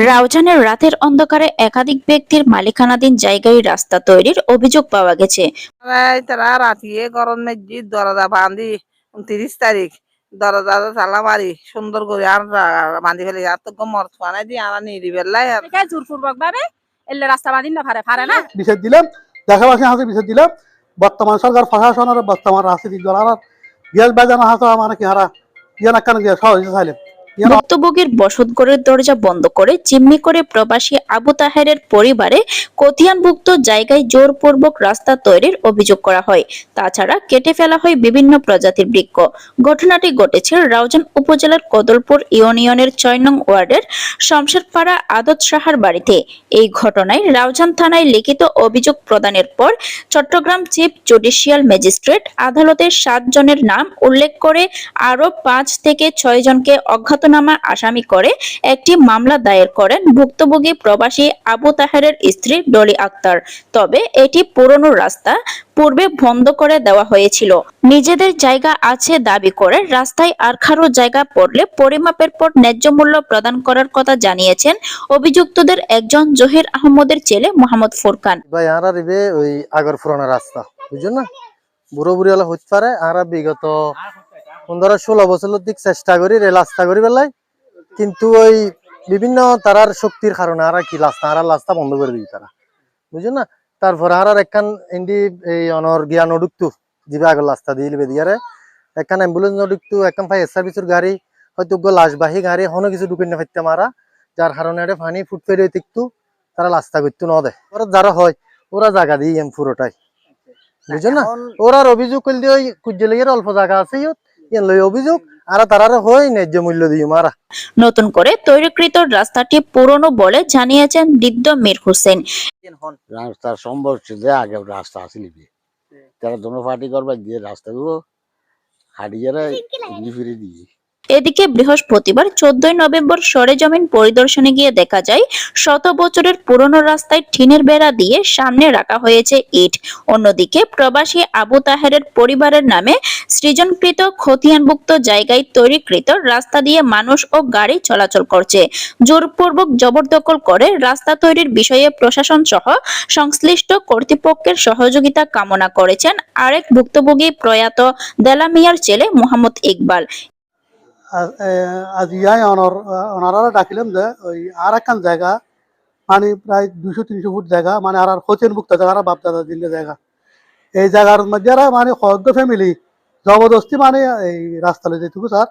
রাউজানের রাতের অন্ধকারে একাধিক ব্যক্তির মালিকানাধীন জায়গায় রাস্তা তৈরির অভিযোগ পাওয়া গেছে। তারা রাতিয়ে গরম মেজি দরজা বান্ধি 29 তারিখ দরজা তালা মারি সুন্দর করে আর বান্ধি ফেলে আর তো গমর ফানাই দিয়ে আর নিরিবেলাই আর জোরপূর্বক ভাবে এলে রাস্তা বাঁধিন না পারে না বিষয় দিলাম দেশবাসী হাতে বিষয় দিলাম বর্তমান সরকার প্রশাসনের বর্তমান রাজনীতিক দল গ্যাস বাজানো হাতে আমার কি হারা ইয়ান কান গিয়া সহজ চাইলেন। ভুক্তভোগীর বসতঘরের দরজা বন্ধ করে জিম্মি করে প্রবাসী আবু তাহেরের পরিবারে কতিয়ানভুক্ত জায়গায় জোরপূর্বক রাস্তা তৈরির অভিযোগ করা হয়। তাছাড়া কেটে ফেলা হয় বিভিন্ন প্রজাতির বৃক্ষ। ঘটনাটি ঘটেছে রাউজান উপজেলার কদলপুর ইউনিয়নের ৬ নং ওয়ার্ডের শমশেরপাড়া আদত সাহার বাড়িতে। এই ঘটনায় রাউজান থানায় লিখিত অভিযোগ প্রদানের পর চট্টগ্রাম চিফ জুডিশিয়াল ম্যাজিস্ট্রেট আদালতের ৭ জনের নাম উল্লেখ করে আরো ৫ থেকে ৬ জনকে অজ্ঞাতনামা আসামি করে একটি মামলা দায়ের করেন ভুক্তভোগী প্রবাসী আবু তাহেরের স্ত্রী ডলি আক্তার। তবে এটি পুরনো রাস্তা, পূর্বে বন্ধ করে দেওয়া হয়েছিল। নিজেদের জায়গা আছে দাবি করে রাস্তায় আর কারো জায়গা পড়লে পরিমাপের পর ন্যায্য মূল্য প্রদান করার কথা জানিয়েছেন অভিযুক্তদের একজন জহির আহমদের ছেলে মোহাম্মদ ফুরকান। ভাই আরা রিবে ওই আগর পুরনো রাস্তা বুঝছেন না, বুড়ো বুড়ি হলে হইতে পারে। আরা বিগত 15-16 বছর দিক চেষ্টা করি রে রাস্তা করি বেলায়, কিন্তু ওই বিভিন্ন তারার শক্তির কারণে আর কি রাস্তা বন্ধ করে দিই তারা বুঝছেন না। তারপর আর একখান ইন্ডি এই অনর গিয়া নডুকতু দিবে আগর রাস্তা দিয়ে লিবে দিয়ারে একখান অ্যাম্বুলেন্স নডুকতু একখান ফায়ার সার্ভিসের গাড়ি হয়তো লাশবাহী গাড়ি হনো কিছু ঢুকে না ফাইতে মারা, যার কারণে এটা পানি ফুট ফেরে তিকতু তারা রাস্তা করতে ন দেয়। ওরা যারা হয় ওরা জায়গা দিয়ে এম পুরোটাই বুঝছেন না। ওরা অভিযোগ করলে ওই কুজ্জেলের অল্প জায়গা আছে অভিযোগ আর তারা হয় ন্যায্য মূল্য দিয়ে মারা। নতুন করে তৈরিকৃত রাস্তাটি পুরনো বলে জানিয়েছেন বৃদ্ধ মীর হোসেন। রাস্তা সম্ভব ছিল আগে রাস্তা আসলে তারা দোনো পার্টি করবার দিয়ে রাস্তাগুলো হারিয়ে ফিরে দিয়ে। এদিকে বৃহস্পতিবার 14 নভেম্বর সরেজমিন পরিদর্শনে গিয়ে দেখা যায় শত বছরের পুরনো রাস্তায় টিনের বেড়া দিয়ে সামনে রাখা হয়েছে ইট। অন্যদিকে প্রবাসী আবু তাহেরের পরিবারের নামে সৃজনকৃত খতিয়ানভুক্ত জায়গায় তৈরিকৃত রাস্তা দিয়ে মানুষ ও গাড়ি চলাচল করছে। জোরপূর্বক জবরদখল করে রাস্তা তৈরির বিষয়ে প্রশাসন সহ সংশ্লিষ্ট কর্তৃপক্ষের সহযোগিতা কামনা করেছেন আরেক ভুক্তভোগী প্রয়াত দেলা মিয়ার ছেলে মোহাম্মদ ইকবাল। আজ ওনারা ডাকিলাম যে ওই আর একখান জায়গা মানে প্রায় 200-300 ফুট জায়গা মানে আর খতিয়ানভুক্ত জায়গা বাপদাদা দিল্লি জায়গা, এই জায়গার মধ্যে মানে সদ্য ফ্যামিলি জবরদস্তি মানে এই রাস্তা লই যেটুকু স্যার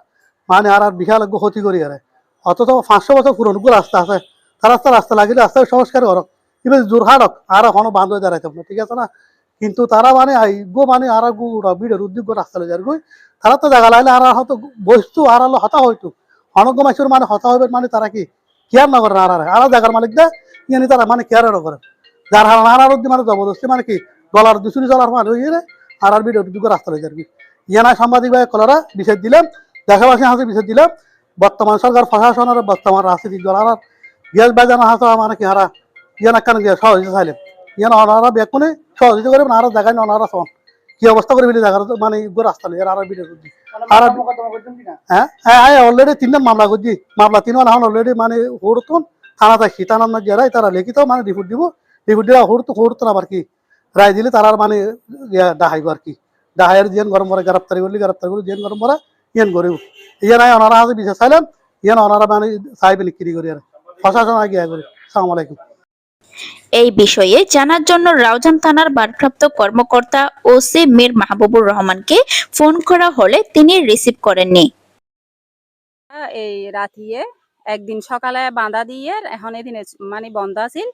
মানে আর বিশাল ক্ষতি করি আর অথচ 500 বছর পুরনো রাস্তা আছে, তার রাস্তা লাগিলে রাস্তা সংস্কার করক এবার জোরহাটক আর এখনো বান্ধ হয়ে দাঁড়াইতে না, ঠিক আছে না। কিন্তু তারা মানে গো মানে আর বিড়ের উদ্যোগ রাস্তা লই যার গই তারা তো জায়গা লাগলে আর হয়তো বস্তু আর হলো হতা হয়তো অনগ্য মাসের মানে হতা হইবে মানে তারা কি কেয়ার না করেন আর জায়গার মালিক দেয় ইয়ানি তারা মানে কেয়ার না করেন, যার হার আর মানে জবরদস্তি মানে কি ডলার 200 ডলার মানে হয়ে আর বিড়ের উদ্যোগ রাস্তা লই যার কি ইয়ানা সাংবাদিক ভাই কলরা বিষয় দিলাম দেশবাসী হাতে বিষয় দিলাম বর্তমান সরকার প্রশাসনের বর্তমান রাজনীতিক দল গ্যাস বাজানো হাতে মানে কি হারা ইয়ান কান গিয়া সহজ চাইলেন ইয়ান অনারা বেকুনে সহযোগিতা করে আর জায়গায় অনারা শোন কি অবস্থা করে বিলি জায়গার মানে রাস্তা লই আর বিড়ের আর হ্যাঁ অলরেডি 3টা মামলা করছি, মামলা 3 এখন অলরেডি মানে হরতুন থানা থাকি থানার না যারাই তারা লিখিত মানে রিপোর্ট দিলে হরতুন আবার কি রায় দিলে তারা মানে ডাহাইব আর কি ডাহাইয়ের জিয়ান গরম পরে গ্রেপ্তারি করলে জিয়ান গরম পরে ইয়ান করেও ইয়ান ওনারা হাতে বিশেষ চাইলাম ইয়ান ওনারা মানে চাইবে নিক্রি করি আর প্রশাসন আগে করি। আসসালামু আলাইকুম। এই বিষয়ে জানার জন্য রাউজান থানার ভারপ্রাপ্ত কর্মকর্তা ওসি মীর মাহবুবুর রহমানকে ফোন করা হলে তিনি রিসিভ করেননি। এই রাতিয়ে একদিন সকালে বাঁধা দিয়ে এখন এদিন মানে বন্ধ আছিল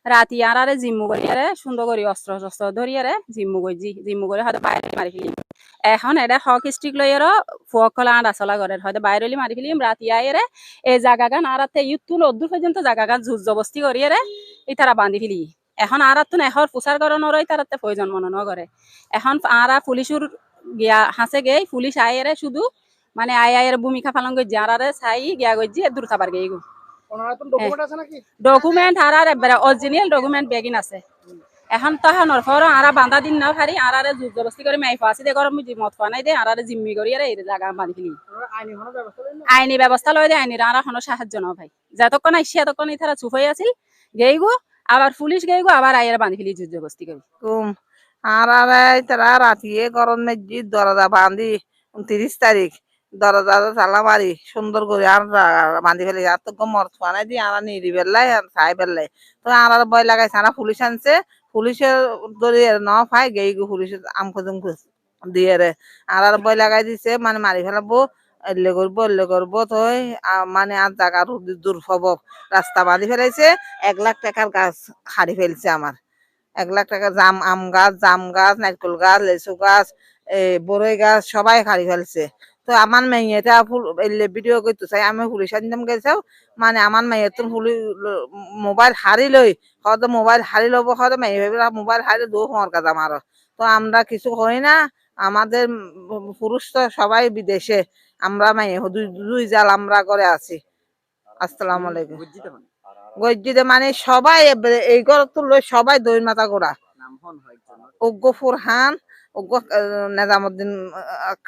রাতি আরে জিম্মু করিয়ারে সুন্দর করি অস্ত্র ধরিয়ারে জিম্মু করে হয়তো বাইরে মারি ফেলি এখন এটা হক স্ট্রিক লইয়ারও ফুয়কলা আঁড়া চলা করে হয়তো বাইরে মারি ফেলিম রাতি আইরে এই জায়গা গান আরাতে ইউতুল অদ্দূর পর্যন্ত জায়গা গান ঝুজ জবস্তি করিয়ারে এই তারা বান্ধি ফেলি এখন আরাতুন এহর প্রচার করানোরই তারাতে প্রয়োজন মনে করে এখন আরা পুলিশের গিয়া হাসে গে পুলিশ আইরে শুধু মানে আয়ের ভূমিকা পালন করে যারারে চাই গিয়া গজি দূর খাবার গিয়ে ডকুমেন্ট আর অরিজিনাল ডকুমেন্ট বেগিন আছে এখন তখন আরা বান্ধা দিন না পারি আরে জোর জবস্তি করে মাই ফাঁসি দে গরম মত খোয়া নাই দে আরে জিম্মি করি এই জায়গা বান্ধি ফেলি আইনি ব্যবস্থা লয় দে আইনির আর কোনো সাহায্য না ভাই যতক্ষণ আইসি এতক্ষণ তারা চুপ হয়ে আছিল গেইগো আবার পুলিশ গেইগো আবার আইয়ার বান্ধি ফেলি যুদ্ধ বস্তি করি কুম আর তারা রাতিয়ে গরম মসজিদ দরজা বান্ধি 29 তারিখ দরজা তালা মারি সুন্দর করে আর বান্ধি ফেলে আর তো মর ফানাই দিয়ে আর নিরি বেললাই আর খাই বেললাই তো আর ভয় লাগাইছে আর পুলিশ আনছে পুলিশের দরিয়ে ন পাই গেই গো পুলিশের আমকো জমকো দিয়ে রে আর ভয় লাগাই দিছে মানে মারি ফেলাবো এলে করবো তো মানে আর জায়গা দূর হব রাস্তা বাঁধি ফেলাইছে 1 লাখ টাকার গাছ হারি ফেলছে আমার 1 লাখ টাকা আম গাছ জাম গাছ নারকেল গাছ লেচু গাছ বড়ই গাছ সবাই হারি ফেলছে তো আমার মেয়েটা ভিডিও করতে চাই আমি পুলিশ আনতাম গেছাও মানে আমার মেয়ে তো মোবাইল হারি লই হয়তো মোবাইল হারি লব হয়তো মেয়ে মোবাইল হারি দো হওয়ার কাজ আমার তো আমরা কিছু হই না আমাদের পুরুষ তো সবাই বিদেশে আমরা মেয়ে দুই জাল আমরা করে আছি আসসালামু আলাইকুম গজ্জিতে মানে সবাই এই ঘর তো সবাই দই মাথা গোড়া উগ্গ ফুরহান উগ্গ নেজামুদ্দিন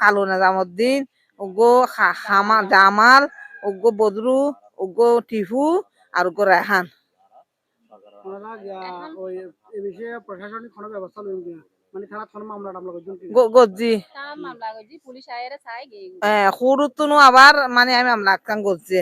কালু নেজামুদ্দিন উগ্গ জামাল উগ্গ বদরু উগ্গ টিফু আর উগ্গ রেহান ওই এই বিষয়ে প্রশাসনিক কোনো ব্যবস্থা লইন কিনা মানে থানা থানা মামলা টামলা করছেন কি গজ্জি মামলা করছি পুলিশ আইয়ারে চাই গেইগো সরুতুনো আবার মানে আমি মামলা করছি